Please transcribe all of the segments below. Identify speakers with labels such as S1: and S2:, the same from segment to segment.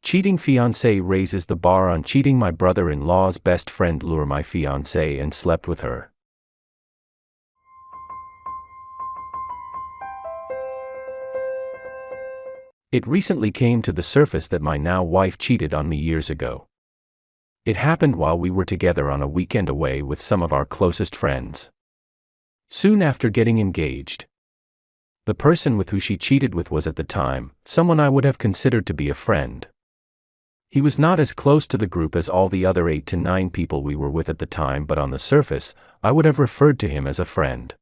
S1: Cheating fiancé raises the bar on cheating. My brother-in-law's best friend lured my fiancé and slept with her. It recently came to the surface that my now wife cheated on me years ago. It happened while we were together on a weekend away with some of our closest friends. Soon after getting engaged, the person with who she cheated with was at the time someone I would have considered to be a friend. He was not as close to the group as all the other 8 to 9 people we were with at the time, but on the surface, I would have referred to him as a friend.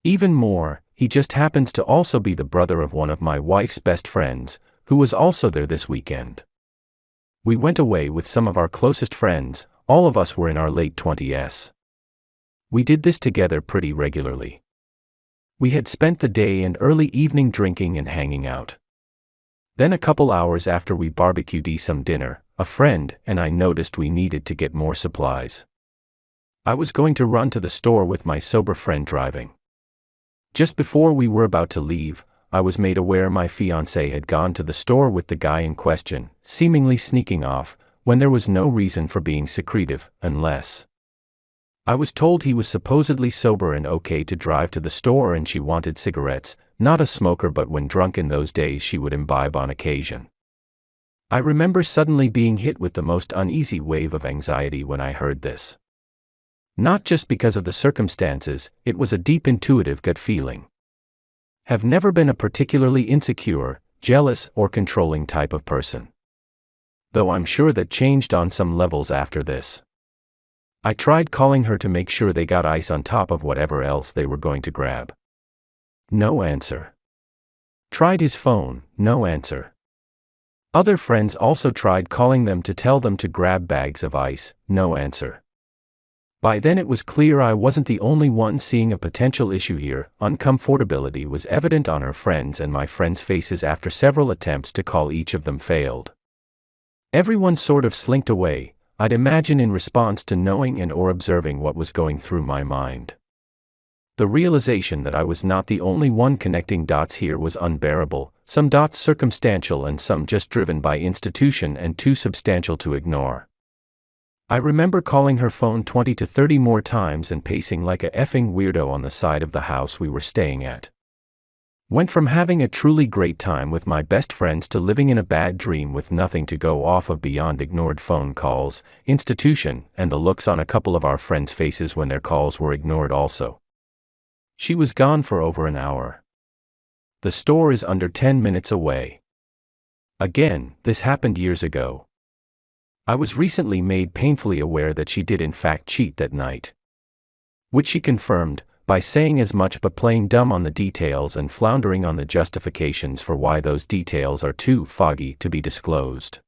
S1: Even more, he just happens to also be the brother of one of my wife's best friends, who was also there this weekend. We went away with some of our closest friends. All of us were in our late 20s. We did this together pretty regularly. We had spent the day and early evening drinking and hanging out. Then a couple hours after we barbecued some dinner, a friend and I noticed we needed to get more supplies. I was going to run to the store with my sober friend driving. Just before we were about to leave, I was made aware my fiancé had gone to the store with the guy in question, seemingly sneaking off, when there was no reason for being secretive, unless I was told he was supposedly sober and okay to drive to the store and she wanted cigarettes, not a smoker, but when drunk in those days she would imbibe on occasion. I remember suddenly being hit with the most uneasy wave of anxiety when I heard this. Not just because of the circumstances, it was a deep intuitive gut feeling. Have never been a particularly insecure, jealous, or controlling type of person. Though I'm sure that changed on some levels after this. I tried calling her to make sure they got ice on top of whatever else they were going to grab. No answer. Tried his phone, no answer. Other friends also tried calling them to tell them to grab bags of ice, no answer. By then it was clear I wasn't the only one seeing a potential issue here. Uncomfortability was evident on her friends and my friends' faces after several attempts to call. Each of them failed. Everyone sort of slinked away, I'd imagine in response to knowing and or observing what was going through my mind. The realization that I was not the only one connecting dots here was unbearable, some dots circumstantial and some just driven by institution and too substantial to ignore. I remember calling her phone 20 to 30 more times and pacing like a effing weirdo on the side of the house we were staying at. Went from having a truly great time with my best friends to living in a bad dream with nothing to go off of beyond ignored phone calls, institution, and the looks on a couple of our friends' faces when their calls were ignored also. She was gone for over an hour. The store is under 10 minutes away. Again, this happened years ago. I was recently made painfully aware that she did in fact cheat that night. Which she confirmed, by saying as much but playing dumb on the details and floundering on the justifications for why those details are too foggy to be disclosed.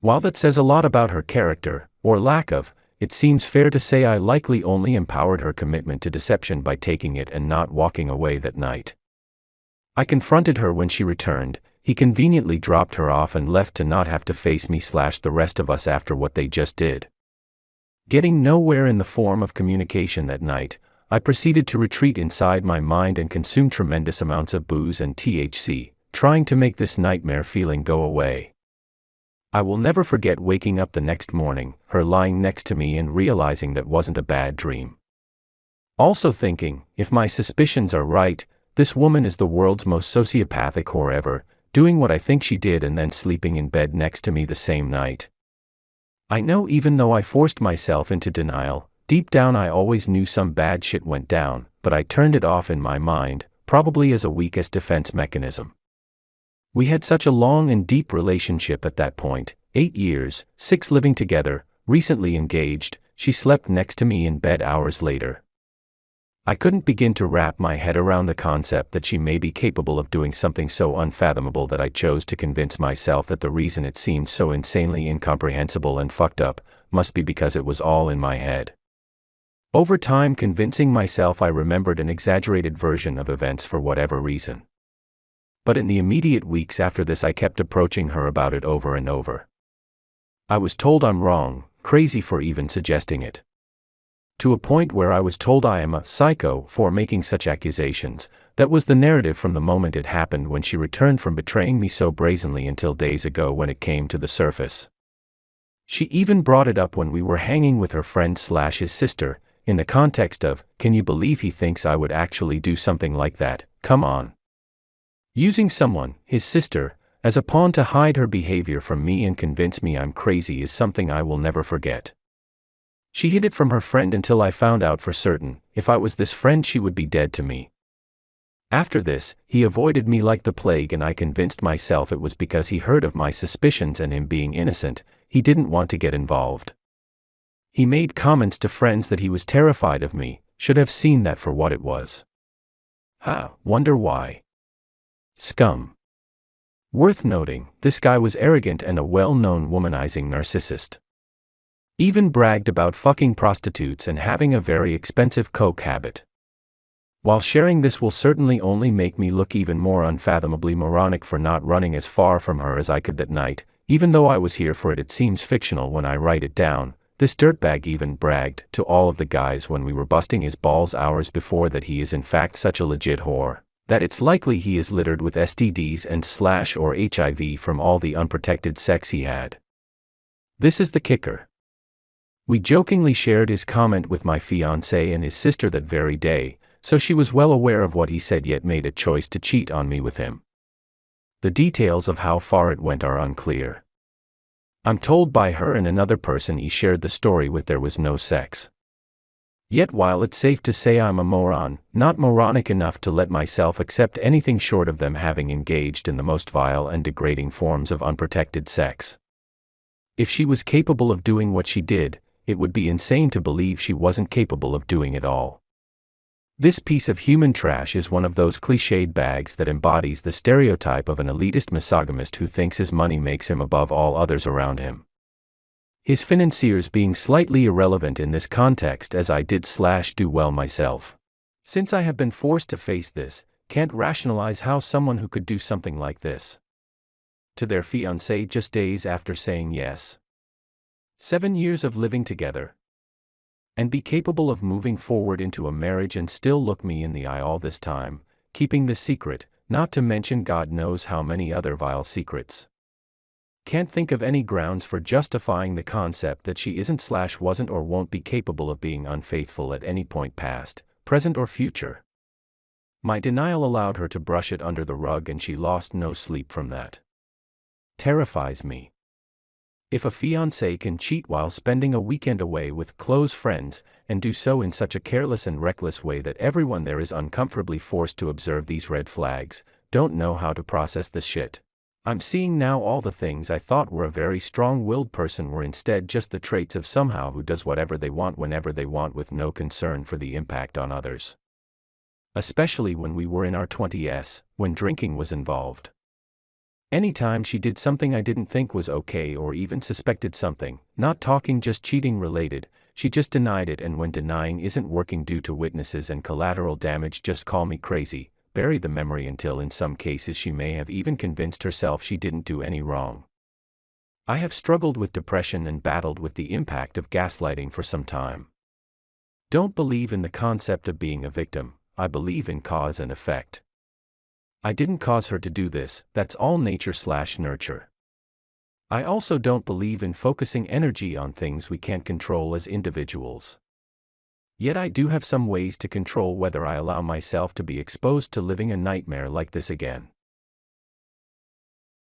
S1: While that says a lot about her character, or lack of, it seems fair to say I likely only empowered her commitment to deception by taking it and not walking away that night. I confronted her when she returned. He conveniently dropped her off and left to not have to face me / the rest of us after what they just did. Getting nowhere in the form of communication that night, I proceeded to retreat inside my mind and consume tremendous amounts of booze and THC, trying to make this nightmare feeling go away. I will never forget waking up the next morning, her lying next to me and realizing that wasn't a bad dream. Also thinking, if my suspicions are right, this woman is the world's most sociopathic whore ever, doing what I think she did and then sleeping in bed next to me the same night. I know even though I forced myself into denial, deep down I always knew some bad shit went down, but I turned it off in my mind, probably as a weakest defense mechanism. We had such a long and deep relationship at that point, 8 years, 6 living together, recently engaged. She slept next to me in bed hours later. I couldn't begin to wrap my head around the concept that she may be capable of doing something so unfathomable that I chose to convince myself that the reason it seemed so insanely incomprehensible and fucked up must be because it was all in my head. Over time, convincing myself, I remembered an exaggerated version of events for whatever reason. But in the immediate weeks after this, I kept approaching her about it over and over. I was told I'm wrong, crazy for even suggesting it. To a point where I was told I am a psycho for making such accusations. That was the narrative from the moment it happened, when she returned from betraying me so brazenly, until days ago when it came to the surface. She even brought it up when we were hanging with her friend/his sister, in the context of, "Can you believe he thinks I would actually do something like that? Come on." Using someone, his sister, as a pawn to hide her behavior from me and convince me I'm crazy is something I will never forget. She hid it from her friend until I found out for certain. If I was this friend, she would be dead to me. After this, he avoided me like the plague, and I convinced myself it was because he heard of my suspicions and him being innocent, he didn't want to get involved. He made comments to friends that he was terrified of me, should have seen that for what it was. Wonder why. Scum. Worth noting, this guy was arrogant and a well-known womanizing narcissist. Even bragged about fucking prostitutes and having a very expensive coke habit. While sharing this will certainly only make me look even more unfathomably moronic for not running as far from her as I could that night, even though I was here for it, it seems fictional when I write it down. This dirtbag even bragged to all of the guys when we were busting his balls hours before that he is in fact such a legit whore, that it's likely he is littered with STDs and or HIV from all the unprotected sex he had. This is the kicker. We jokingly shared his comment with my fiancé and his sister that very day, so she was well aware of what he said, yet made a choice to cheat on me with him. The details of how far it went are unclear. I'm told by her and another person he shared the story with there was no sex. Yet while it's safe to say I'm a moron, not moronic enough to let myself accept anything short of them having engaged in the most vile and degrading forms of unprotected sex. If she was capable of doing what she did, it would be insane to believe she wasn't capable of doing it all. This piece of human trash is one of those cliched bags that embodies the stereotype of an elitist misogynist who thinks his money makes him above all others around him. His financiers being slightly irrelevant in this context, as I did/do well myself. Since I have been forced to face this, can't rationalize how someone who could do something like this to their fiancé just days after saying yes. 7 years of living together. And be capable of moving forward into a marriage and still look me in the eye all this time, keeping the secret, not to mention God knows how many other vile secrets. Can't think of any grounds for justifying the concept that she isn't/wasn't or won't be capable of being unfaithful at any point past, present or future. My denial allowed her to brush it under the rug, and she lost no sleep from that. Terrifies me. If a fiancé can cheat while spending a weekend away with close friends, and do so in such a careless and reckless way that everyone there is uncomfortably forced to observe these red flags, don't know how to process this shit. I'm seeing now all the things I thought were a very strong-willed person were instead just the traits of somehow who does whatever they want whenever they want with no concern for the impact on others. Especially when we were in our 20s, when drinking was involved. Anytime she did something I didn't think was okay or even suspected something, not talking just cheating related, she just denied it, and when denying isn't working due to witnesses and collateral damage, just call me crazy, bury the memory until in some cases she may have even convinced herself she didn't do any wrong. I have struggled with depression and battled with the impact of gaslighting for some time. Don't believe in the concept of being a victim, I believe in cause and effect. I didn't cause her to do this, that's all nature/nurture. I also don't believe in focusing energy on things we can't control as individuals. Yet I do have some ways to control whether I allow myself to be exposed to living a nightmare like this again.